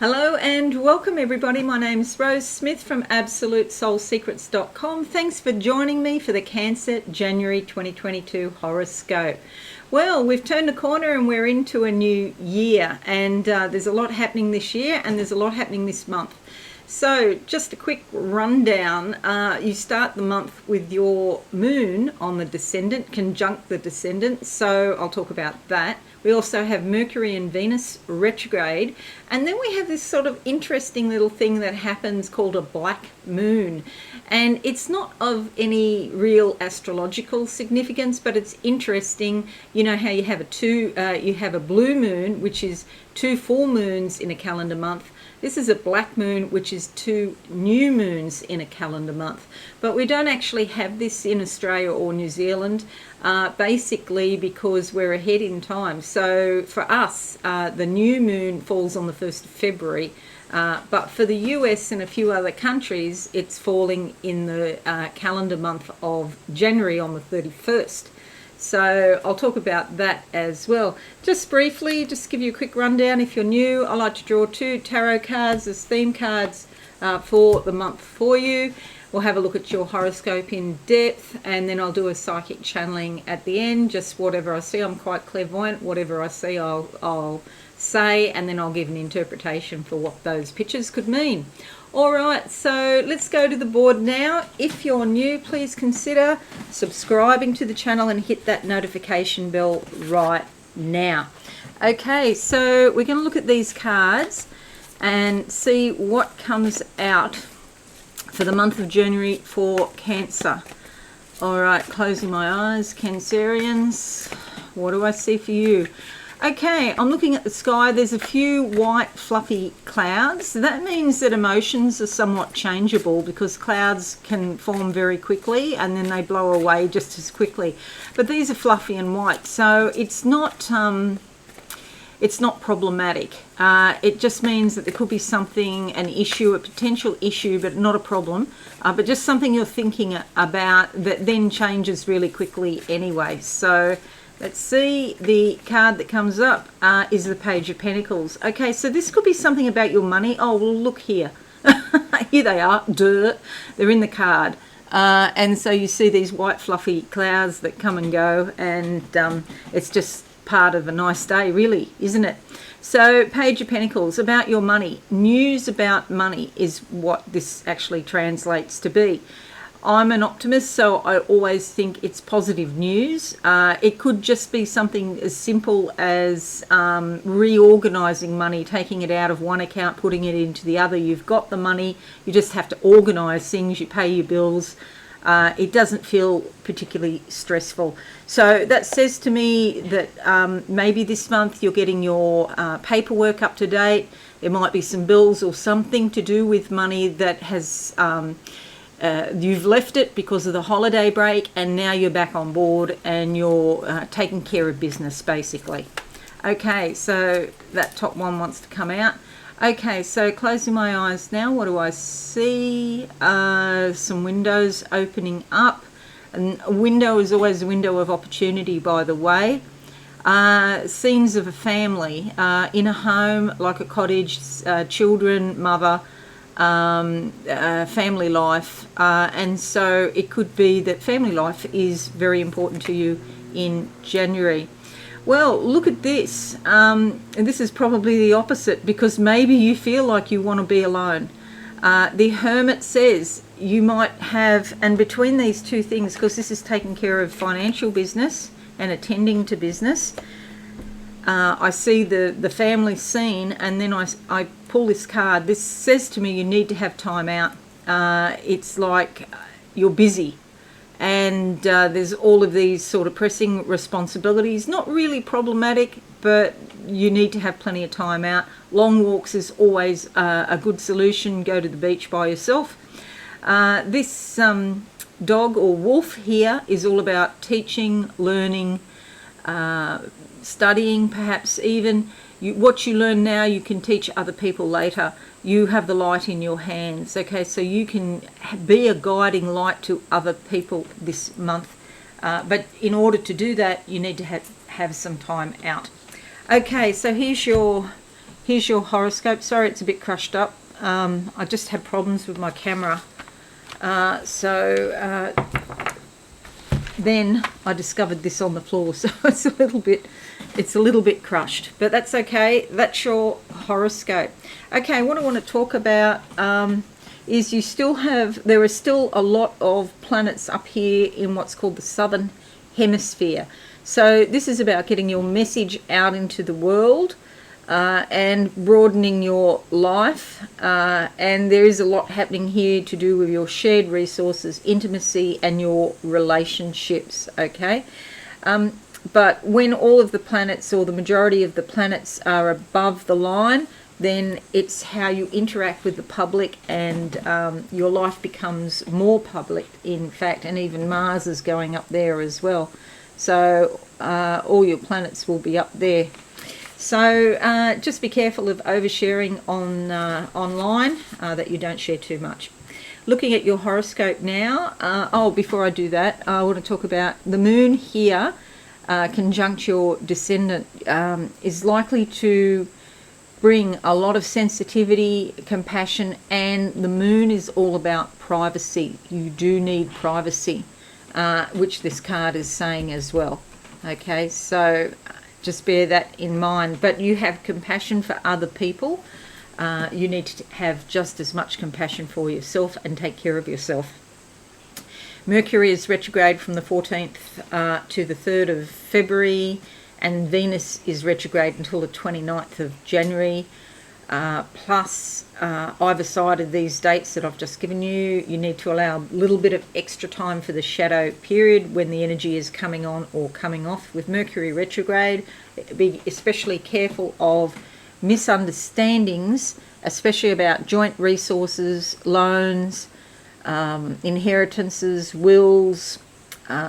Hello and welcome everybody. My name is Rose Smith from AbsoluteSoulSecrets.com. Thanks for joining me for the Cancer January 2022 horoscope. Well, we've turned a corner and we're into a new year, and there's a lot happening this year and there's a lot happening this month. So just a quick rundown. You start the month with your moon on the descendant, conjunct the descendant, so I'll talk about that. We also have Mercury and Venus retrograde, and then we have this sort of interesting little thing that happens called a black moon. And it's not of any real astrological significance, but it's interesting. You know how you have you have a blue moon, which is 2 full moons in a calendar month. This is a black moon, which is 2 new moons in a calendar month. But we don't actually have this in Australia or New Zealand, basically because we're ahead in time. So for us, the new moon falls on the 1st of February. But for the US and a few other countries, it's falling in the calendar month of January on the 31st. So I'll talk about that as well. Just briefly, just give you a quick rundown. If you're new, I like to draw 2 tarot cards as theme cards for the month for you. We'll have a look at your horoscope in depth, and then I'll do a psychic channeling at the end. Just whatever I see. I'm quite clairvoyant. Whatever I see, I'll say, and then I'll give an interpretation for what those pictures could mean. All right, so let's go to the board now. If you're new, please consider subscribing to the channel and hit that notification bell right now. Okay, so we're going to look at these cards and see what comes out for the month of January for Cancer. All right, closing my eyes, Cancerians. What do I see for you? Okay, I'm looking at the sky. There's a few white fluffy clouds. That means that emotions are somewhat changeable, because clouds can form very quickly and then they blow away just as quickly. But these are fluffy and white, so it's not problematic. It just means that there could be something, an issue, a potential issue, but not a problem, but just something you're thinking about that then changes really quickly anyway. So let's see, the card that comes up is the Page of Pentacles. Okay, so this could be something about your money. Oh, well, look here. Here they are. Duh. They're in the card. And so you see these white fluffy clouds that come and go, and it's just part of a nice day, really, isn't it? So Page of Pentacles, about your money. News about money is what this actually translates to be. I'm an optimist, so I always think it's positive news. It could just be something as simple as reorganising money, taking it out of one account, putting it into the other. You've got the money, you just have to organise things, you pay your bills. It doesn't feel particularly stressful. So that says to me that maybe this month you're getting your paperwork up to date. There might be some bills or something to do with money that has... you've left it because of the holiday break, and now you're back on board and you're taking care of business, basically. Okay, so that top one wants to come out. Okay, so closing my eyes now, what do I see? Some windows opening up. And a window is always a window of opportunity, by the way. Scenes of a family in a home, like a cottage, children, mother, family life, and so it could be that family life is very important to you in January. Well, look at this, and this is probably the opposite, because maybe you feel like you want to be alone. The Hermit says you might have, and between these two things, because this is taking care of financial business and attending to business, I see the family scene, and then I pull this card. This says to me you need to have time out. It's like you're busy, and there's all of these sort of pressing responsibilities. Not really problematic, but you need to have plenty of time out. Long walks is always a good solution. Go to the beach by yourself. This dog or wolf here is all about teaching, learning, studying, perhaps even. What you learn now, you can teach other people later. You have the light in your hands, okay? So you can be a guiding light to other people this month. But in order to do that, you need to have some time out. Okay, so here's here's your horoscope. Sorry, it's a bit crushed up. I just had problems with my camera. Then I discovered this on the floor, so it's a little bit crushed, but that's okay. That's your horoscope. Okay, what I want to talk about is there are still a lot of planets up here in what's called the southern hemisphere. So this is about getting your message out into the world and broadening your life. And there is a lot happening here to do with your shared resources, intimacy, and your relationships, okay? But when all of the planets, or the majority of the planets, are above the line, then it's how you interact with the public, and your life becomes more public, in fact, and even Mars is going up there as well. So all your planets will be up there. So just be careful of oversharing online, that you don't share too much. Looking at your horoscope now, before I do that, I want to talk about the moon here, conjunct your descendant, is likely to bring a lot of sensitivity, compassion, and the moon is all about privacy. You do need privacy, which this card is saying as well. Okay, so just bear that in mind. But you have compassion for other people. You need to have just as much compassion for yourself and take care of yourself. Mercury is retrograde from the 14th to the 3rd of February, and Venus is retrograde until the 29th of January. Plus, either side of these dates that I've just given you, you need to allow a little bit of extra time for the shadow period when the energy is coming on or coming off. With Mercury retrograde, be especially careful of misunderstandings, especially about joint resources, loans, inheritances, wills,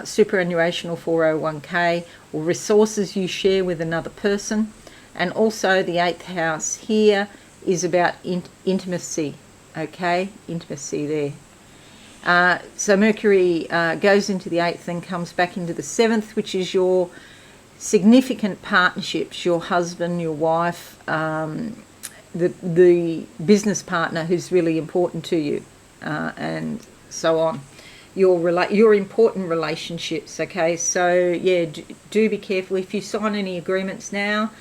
superannuation or 401k, or resources you share with another person. And also the 8th house here is about intimacy, okay? Intimacy there. So Mercury goes into the 8th and comes back into the 7th, which is your significant partnerships, your husband, your wife, the business partner who's really important to you, and so on. Your important relationships, okay? So yeah, do be careful. If you sign any agreements now,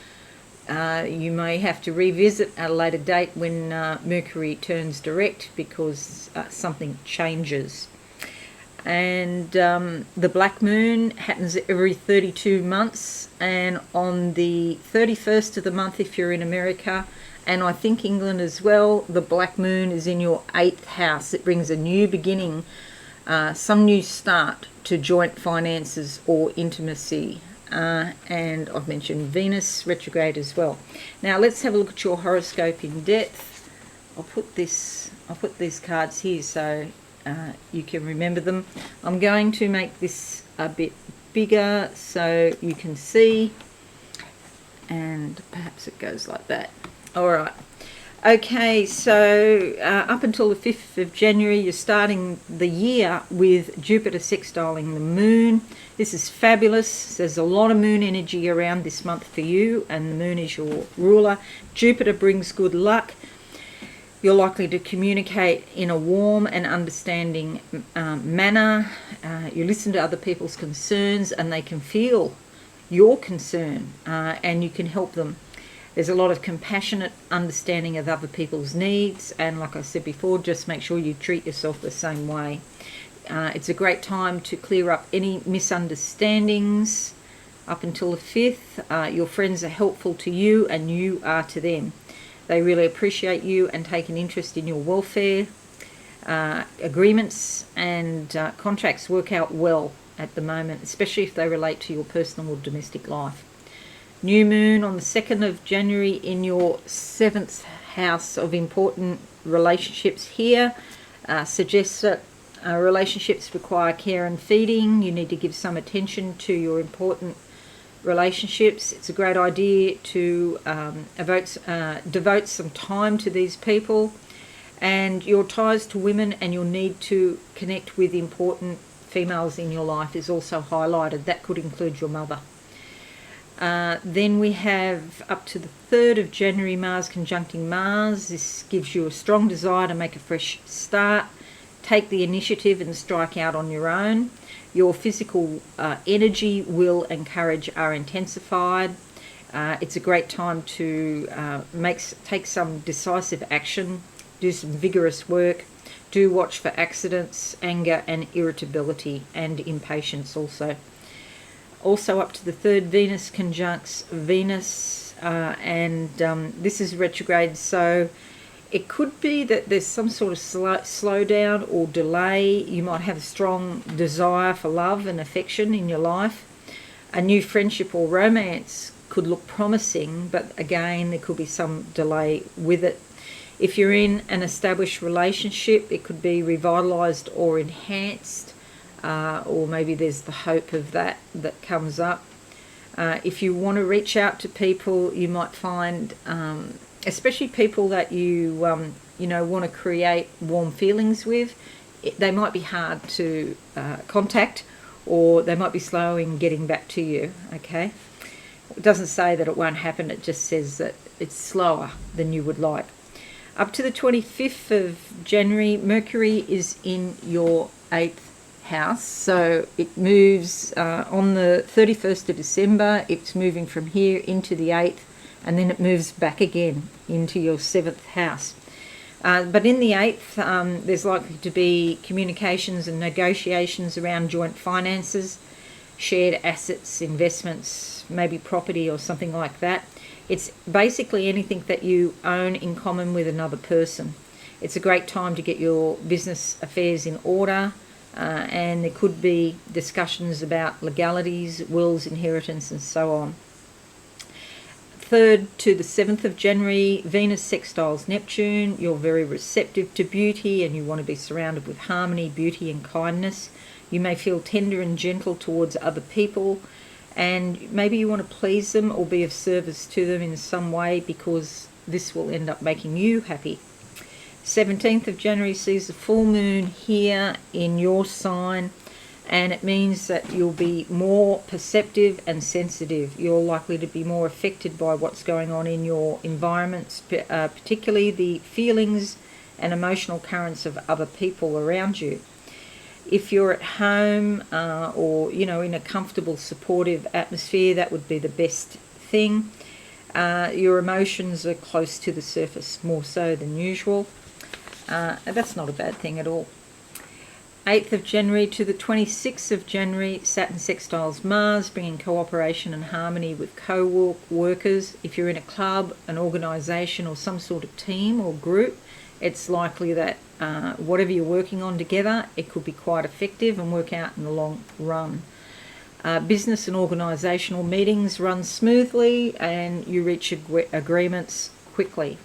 you may have to revisit at a later date when Mercury turns direct, because something changes. And the black moon happens every 32 months, and on the 31st of the month if you're in America, and I think England as well, the black moon is in your 8th house. It brings a new beginning, some new start to joint finances or intimacy. And I've mentioned Venus retrograde as well. Now let's have a look at your horoscope in depth. I'll put these cards here so you can remember them. I'm going to make this a bit bigger so you can see, and perhaps it goes like that. All right. Okay, so up until the 5th of January, you're starting the year with Jupiter sextiling the moon. This is fabulous. There's a lot of moon energy around this month for you, and the moon is your ruler. Jupiter brings good luck. You're likely to communicate in a warm and understanding manner. You listen to other people's concerns, and they can feel your concern, and you can help them. There's a lot of compassionate understanding of other people's needs, and like I said before, just make sure you treat yourself the same way. It's a great time to clear up any misunderstandings. Up until the 5th, your friends are helpful to you and you are to them. They really appreciate you and take an interest in your welfare. Agreements and contracts work out well at the moment, especially if they relate to your personal or domestic life. New moon on the 2nd of January in your 7th house of important relationships here suggests that relationships require care and feeding. You need to give some attention to your important relationships. It's a great idea to devote some time to these people, and your ties to women and your need to connect with important females in your life is also highlighted. That could include your mother. Then we have up to the 3rd of January, Mars conjuncting Mars. This gives you a strong desire to make a fresh start, take the initiative and strike out on your own. Your physical energy, will and courage are intensified. It's a great time to take some decisive action, do some vigorous work. Do watch for accidents, anger and irritability, and impatience also. Also up to the 3rd, Venus conjuncts Venus, and this is retrograde, so it could be that there's some sort of slowdown or delay. You might have a strong desire for love and affection in your life. A new friendship or romance could look promising, but again, there could be some delay with it. If you're in an established relationship, it could be revitalised or enhanced, or maybe there's the hope of that comes up. If you want to reach out to people, you might find, especially people that you want to create warm feelings with, they might be hard to contact, or they might be slow in getting back to you. Okay, it doesn't say that it won't happen, it just says that it's slower than you would like. Up to the 25th of January, Mercury is in your 8th house, so it moves on the 31st of December. It's moving from here into the 8th, and then it moves back again into your 7th house. But in the 8th, there's likely to be communications and negotiations around joint finances, shared assets, investments, maybe property or something like that. It's basically anything that you own in common with another person. It's a great time to get your business affairs in order, and there could be discussions about legalities, wills, inheritance, and so on. 3rd to the 7th of January, Venus sextiles Neptune. You're very receptive to beauty and you want to be surrounded with harmony, beauty and kindness. You may feel tender and gentle towards other people, and maybe you want to please them or be of service to them in some way, because this will end up making you happy. 17th of January sees the full moon here in your sign, and it means that you'll be more perceptive and sensitive. You're likely to be more affected by what's going on in your environments, particularly the feelings and emotional currents of other people around you. If you're at home or in a comfortable, supportive atmosphere, that would be the best thing. Your emotions are close to the surface, more so than usual. That's not a bad thing at all. 8th of January to the 26th of January, Saturn sextiles Mars, bringing cooperation and harmony with co-workers. If you're in a club, an organisation or some sort of team or group, it's likely that whatever you're working on together, it could be quite effective and work out in the long run. Business and organisational meetings run smoothly and you reach agreements quickly.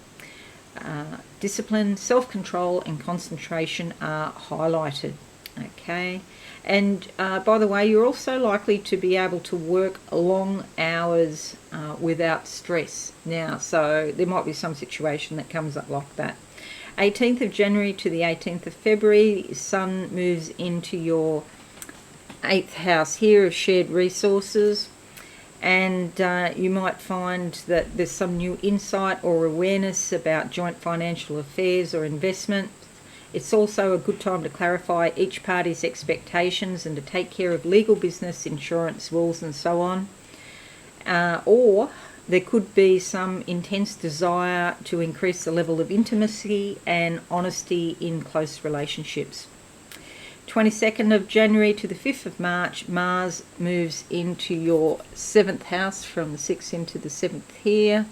Discipline, self-control and concentration are highlighted. Okay, and by the way, you're also likely to be able to work long hours without stress now, so there might be some situation that comes up like that. 18th of January to the 18th of February, Sun moves into your 8th house here of shared resources, and you might find that there's some new insight or awareness about joint financial affairs or investment. It's also a good time to clarify each party's expectations and to take care of legal business, insurance, wills and so on. Or there could be some intense desire to increase the level of intimacy and honesty in close relationships. 22nd of January to the 5th of March, Mars moves into your 7th house from the 6th into the 7th here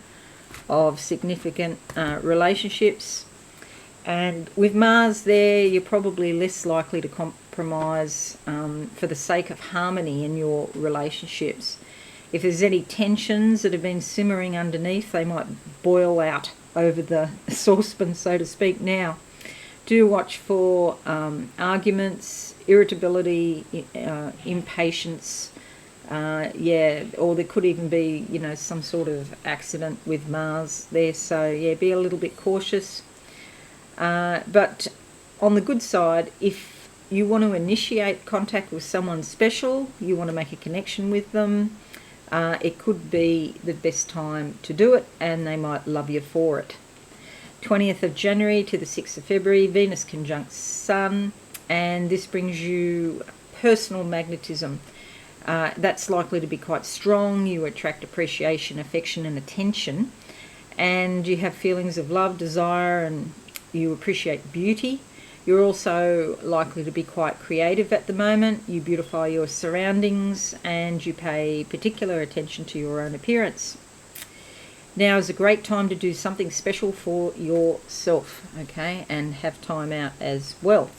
of significant relationships. And with Mars there, you're probably less likely to compromise for the sake of harmony in your relationships. If there's any tensions that have been simmering underneath, they might boil out over the saucepan, so to speak, now. Do watch for arguments, irritability, impatience, or there could even be, some sort of accident with Mars there. So, be a little bit cautious. But on the good side, if you want to initiate contact with someone special, you want to make a connection with them, it could be the best time to do it, and they might love you for it. 20th of January to the 6th of February, Venus conjunct Sun, and this brings you personal magnetism. That's likely to be quite strong. You attract appreciation, affection, and attention, and you have feelings of love, desire, and you appreciate beauty. You're also likely to be quite creative at the moment. You beautify your surroundings, and you pay particular attention to your own appearance. Now is a great time to do something special for yourself, okay, and have time out as well.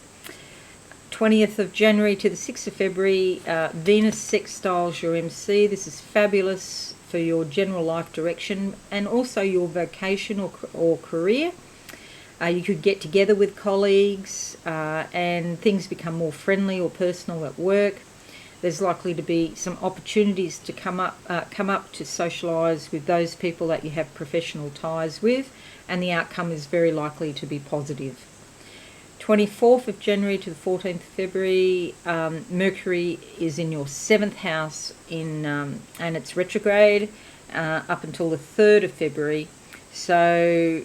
20th of January to the 6th of February, Venus sextiles your MC. This is fabulous for your general life direction and also your vocation or career. You could get together with colleagues and things become more friendly or personal at work. There's likely to be some opportunities to come up to socialise with those people that you have professional ties with, and the outcome is very likely to be positive. 24th of January to the 14th of February, Mercury is in your 7th house and it's retrograde up until the 3rd of February. So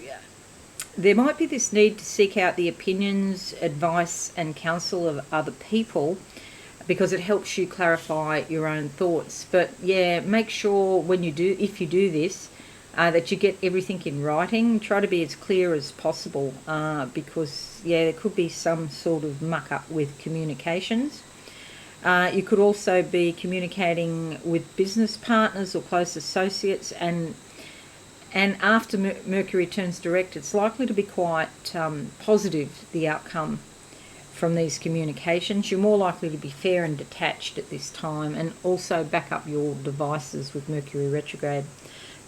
there might be this need to seek out the opinions, advice and counsel of other people, because it helps you clarify your own thoughts. But yeah, make sure when you do, if you do this, that you get everything in writing. Try to be as clear as possible, because yeah, there could be some sort of muck up with communications. You could also be communicating with business partners or close associates, and after Mercury turns direct, it's likely to be quite positive, the outcome from these communications. You're more likely to be fair and detached at this time, and also back up your devices with Mercury retrograde.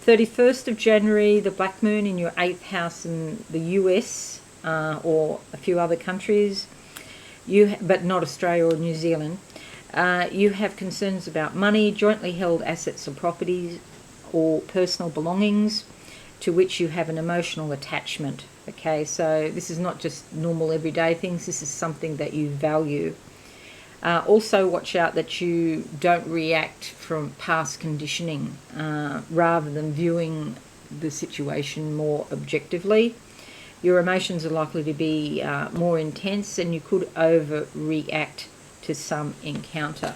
31st of January, the black moon in your 8th house in the US or a few other countries, but not Australia or New Zealand. You have concerns about money, jointly held assets or properties, or personal belongings to which you have an emotional attachment. Okay, so this is not just normal everyday things, this is something that you value. Also watch out that you don't react from past conditioning rather than viewing the situation more objectively. Your emotions are likely to be more intense, and you could overreact to some encounter.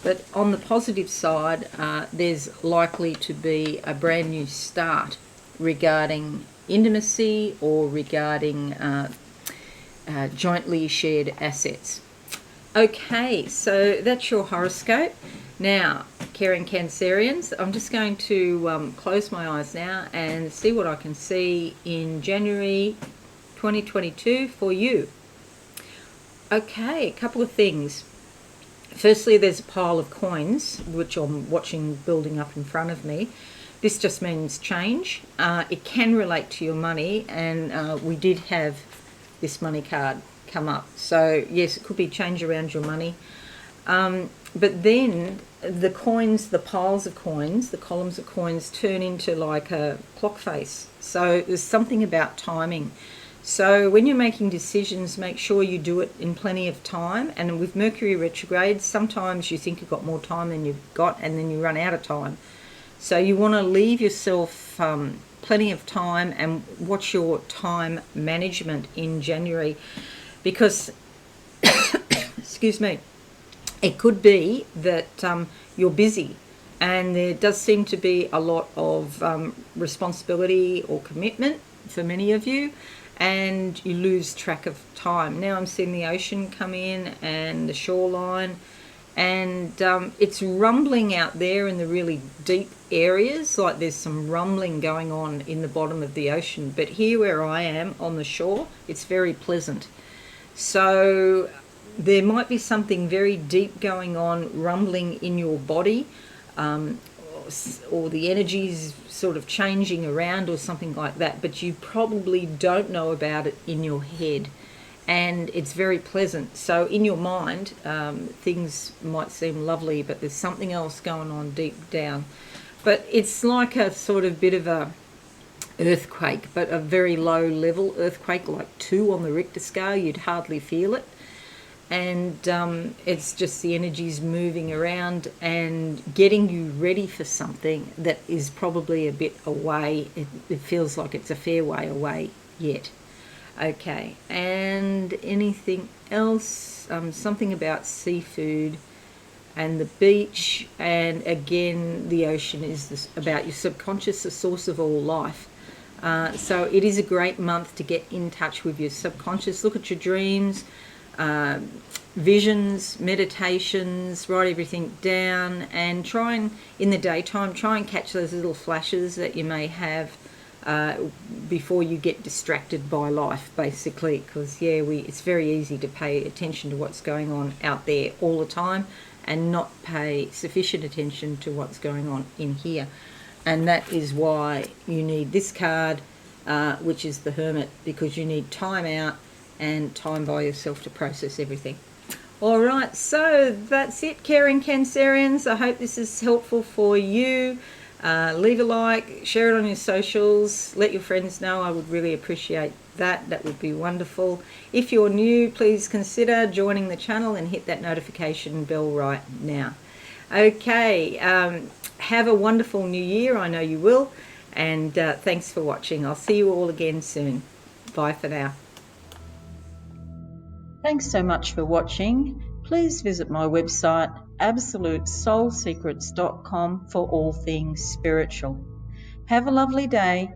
But on the positive side, there's likely to be a brand new start regarding intimacy or regarding jointly shared assets. Okay, so that's your horoscope. Now, caring Cancerians, I'm just going to close my eyes now and see what I can see in January 2022 for you. Okay, a couple of things. Firstly, there's a pile of coins, which I'm watching building up in front of me. This just means change. It can relate to your money, and we did have this money card come up. So yes, it could be change around your money. But then the coins, the piles of coins, the columns of coins turn into like a clock face. So there's something about timing. So when you're making decisions, make sure you do it in plenty of time. And with Mercury retrograde, sometimes you think you've got more time than you've got, and then you run out of time. So you want to leave yourself plenty of time and watch your time management in January, because, excuse me, it could be that you're busy, and there does seem to be a lot of responsibility or commitment for many of you, and you lose track of time. Now I'm seeing the ocean come in and the shoreline, and it's rumbling out there in the really deep areas, like there's some rumbling going on in the bottom of the ocean. But here where I am on the shore, it's very pleasant. So there might be something very deep going on, rumbling in your body, or the energy's sort of changing around or something like that, but you probably don't know about it in your head, and it's very pleasant. So in your mind, things might seem lovely, but there's something else going on deep down. But it's like a sort of bit of a earthquake, but a very low level earthquake, like 2 on the Richter scale. You'd hardly feel it. and it's just the energies moving around and getting you ready for something that is probably a bit away. It feels like it's a fair way away yet. Okay, and anything else? Something about seafood and the beach, and again the ocean is about your subconscious, the source of all life. So it is a great month to get in touch with your subconscious. Look at your dreams, visions, meditations, write everything down, and try and, in the daytime, try and catch those little flashes that you may have before you get distracted by life, basically, because it's very easy to pay attention to what's going on out there all the time and not pay sufficient attention to what's going on in here. And that is why you need this card, which is the Hermit, because you need time out and time by yourself to process everything. All right, so that's it, caring Cancerians. I hope this is helpful for you. Leave a like, share it on your socials, let your friends know. I would really appreciate that. That would be wonderful. If you're new, please consider joining the channel and hit that notification bell right now. Okay, have a wonderful new year. I know you will. And thanks for watching. I'll see you all again soon. Bye for now. Thanks so much for watching. Please visit my website absolutesoulsecrets.com for all things spiritual. Have a lovely day.